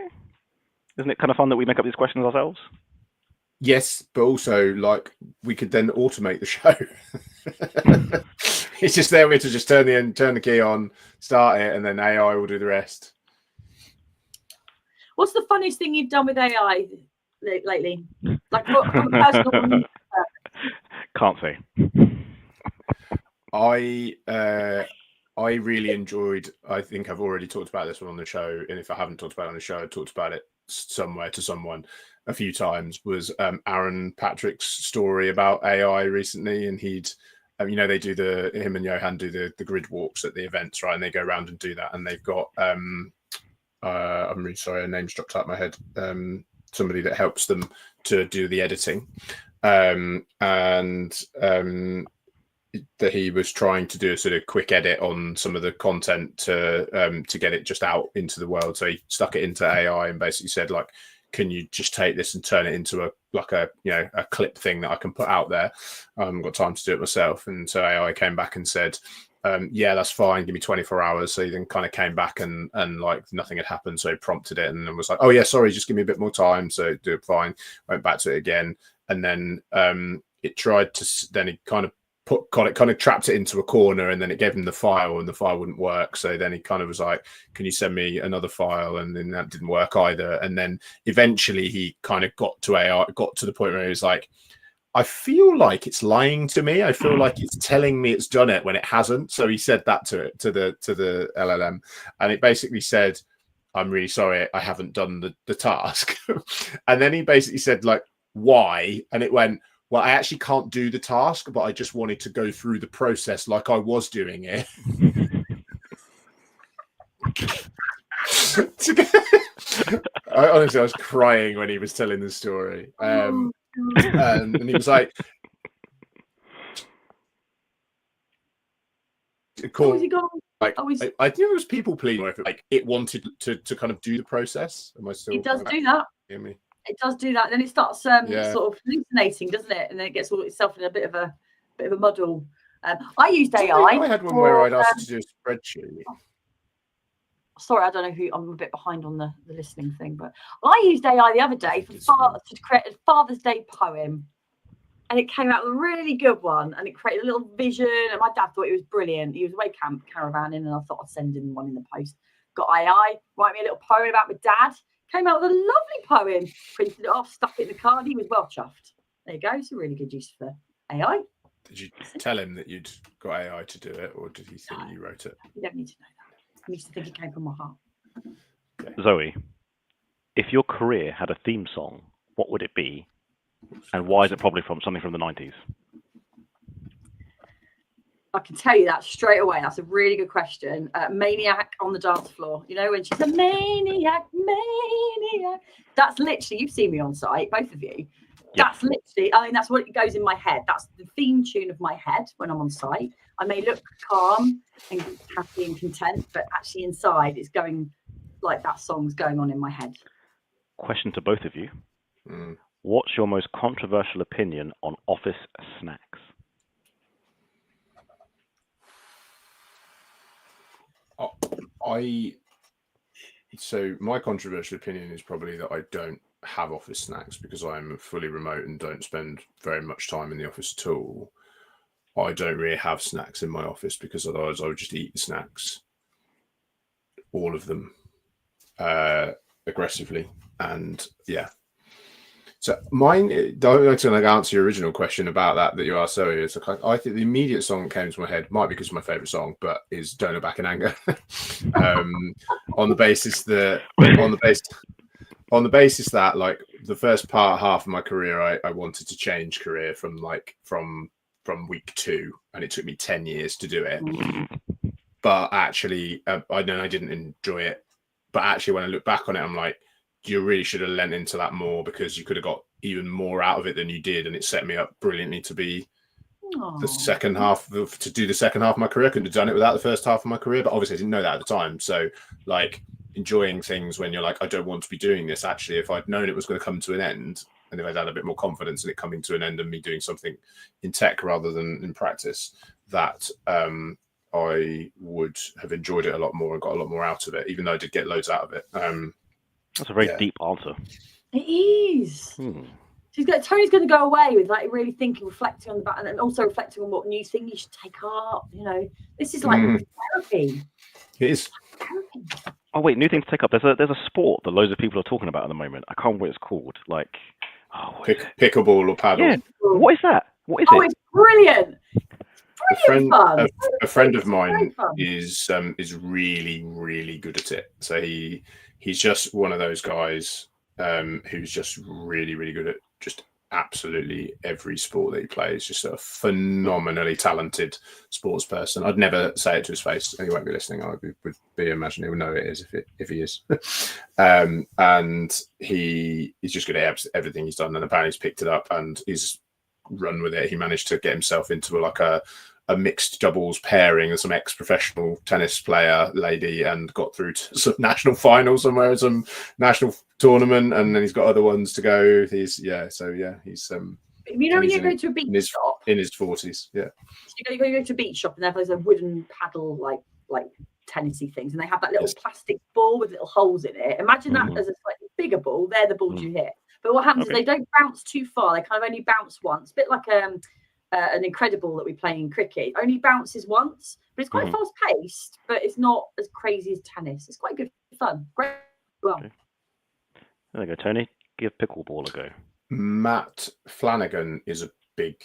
Isn't it kind of fun that we make up these questions ourselves? Yes, but also like we could then automate the show. It's just there. We have to just turn the key on, start it, and then AI will do the rest. What's the funniest thing you've done with AI lately? Like from personal. Can't say. I really enjoyed. I think I've already talked about this one on the show, and if I haven't talked about it on the show, I talked about it somewhere to someone a few times. Was Aaron Patrick's story about AI recently, and he'd. They do him and Johan do the grid walks at the events, right? And they go around and do that. And they've got, I'm really sorry, a name's dropped out of my head. Somebody that helps them to do the editing. That he was trying to do a sort of quick edit on some of the content to get it just out into the world. So he stuck it into AI and basically said, like, can you just take this and turn it into a clip thing that I can put out there? I haven't got time to do it myself. And so AI came back and said, yeah, that's fine. Give me 24 hours. So he then kind of came back and like nothing had happened. So he prompted it and then was like, oh yeah, sorry, just give me a bit more time. So do it fine. Went back to it again. And then it tried to, then he kind of trapped it into a corner, and then it gave him the file and the file wouldn't work. So then he kind of was like, can you send me another file? And then that didn't work either. And then eventually he kind of got to the point where he was like, I feel like it's lying to me. I feel like it's telling me it's done it when it hasn't. So he said that to the LLM, and it basically said, I'm really sorry, I haven't done the task. And then he basically said, like, why? And it went, well, I actually can't do the task, but I just wanted to go through the process like I was doing it. I was crying when he was telling the story. And he was like, Where's he gone? Like, Always, I think it was people pleasing, or if it wanted to kind of do the process. Am I still? it does do that. Hear me? It does do that. Then it starts sort of hallucinating, doesn't it? And then it gets all itself in a bit of a muddle. I used AI. I had one where I'd asked to do a spreadsheet. Sorry, I don't know who. I'm a bit behind on the listening thing, but I used AI the other day to create a Father's Day poem, and it came out with a really good one, and it created a little vision. And my dad thought it was brilliant. He was away caravanning, and I thought I'd send him one in the post. Got AI, write me a little poem about my dad. Came out with a lovely poem. Printed it off, stuck it in the car, and he was well chuffed. There you go. It's a really good use for AI. Did you tell him that you'd got AI to do it, or did he think you wrote it? You don't need to know that. He needs to think it came from my heart. Okay. Zoe, if your career had a theme song, what would it be? And why is it probably from something from the 90s? I can tell you that straight away. That's a really good question. Maniac on the dance floor. You know, when she's a maniac. That's literally, you've seen me on site, both of you. That's literally, I mean, that's what goes in my head. That's the theme tune of my head when I'm on site. I may look calm and happy and content, but actually inside it's going like that song's going on in my head. Question to both of you. What's your most controversial opinion on office snacks? So my controversial opinion is probably that I don't have office snacks because I'm fully remote and don't spend very much time in the office at all. I don't really have snacks in my office because otherwise I would just eat the snacks, all of them, aggressively. And yeah. So mine, I'm going to answer your original question about that you asked earlier. It's like, I think the immediate song that came to my head might be because it's my favourite song, but is "Don't Look Back in Anger." on the basis that like the first half of my career, I wanted to change career from week 2, and it took me 10 years to do it. But actually, I didn't enjoy it. But actually, when I look back on it, I'm like, you really should have lent into that more because you could have got even more out of it than you did, and it set me up brilliantly to be the second half of my career. I couldn't have done it without the first half of my career, but obviously I didn't know that at the time. So like enjoying things when you're like, I don't want to be doing this. Actually, if I'd known it was going to come to an end, and if I'd had a bit more confidence in it coming to an end and me doing something in tech rather than in practice, that I would have enjoyed it a lot more and got a lot more out of it, even though I did get loads out of it. That's a very deep answer. It is. Tony's going to go away with like really thinking, reflecting on the back, and then also reflecting on what new thing you should take up. You know, this is like therapy. It is. Therapy. Oh wait, new thing to take up. There's a sport that loads of people are talking about at the moment. I can't remember what it's called. Like, pickleball or paddle. Yeah. What is that? What is it? Oh, it's brilliant. Fun. A friend of mine is really, really good at it. So he's just one of those guys who's just really, really good at just absolutely every sport that he plays. Just a phenomenally talented sports person. I'd never say it to his face, and he won't be listening. I would be imagining he would know it is if he is. And he's just good at everything he's done, and apparently he's picked it up and he's run with it. He managed to get himself into like a mixed doubles pairing with some ex-professional tennis player lady and got through to some national final somewhere at some national tournament, and then he's got other ones to go. He's when you go to a beach shop in his 40s, you go to a beach shop and they have those wooden paddle like tennisy things, and they have that little plastic ball with little holes in it. Imagine that as a slightly bigger ball. They're the balls you hit, but what happens is they don't bounce too far. They kind of only bounce once, a bit like an incredible that we play in cricket. It only bounces once, but it's quite fast paced, but it's not as crazy as tennis. It's quite good fun. Great. Well, there you go, Tony. Give pickleball a go. Matt Flanagan is a big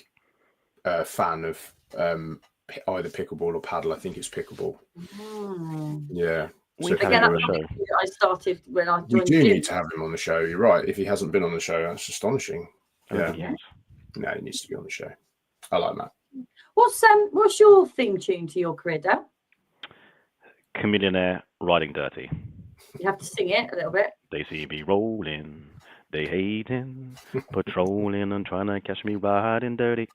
fan of either pickleball or paddle. I think it's pickleball. Yeah. So I started when I joined. We do need to have him on the show. You're right. If he hasn't been on the show, that's astonishing. No, he needs to be on the show. I like Matt. What's your theme tune to your career, Dale? Chameleonaire, Riding Dirty. You have to sing it a little bit. They see me rolling, they hating, patrolling and trying to catch me riding dirty.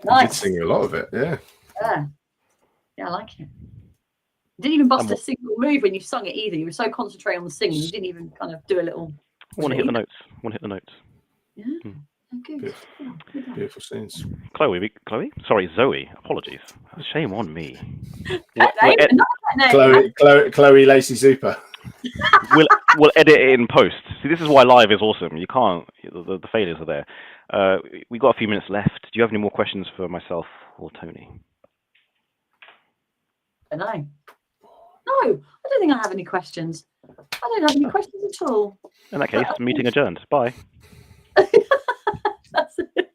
Nice. You did sing a lot of it, yeah. Yeah, I like it. You didn't even bust a single move when you sung it either. You were so concentrated on the singing, you didn't even kind of do a little. I want to hit the notes. Yeah. Good. Beautiful, beautiful scenes. Chloe, sorry, Zoe. Apologies. Shame on me. Chloe Lacey-Cooper. We'll edit it in post. See, this is why live is awesome. You can't. The failures are there. We got a few minutes left. Do you have any more questions for myself or Tony? I don't know. No, I don't think I have any questions. I don't have any questions at all. In that case, meeting adjourned. Bye. That's it.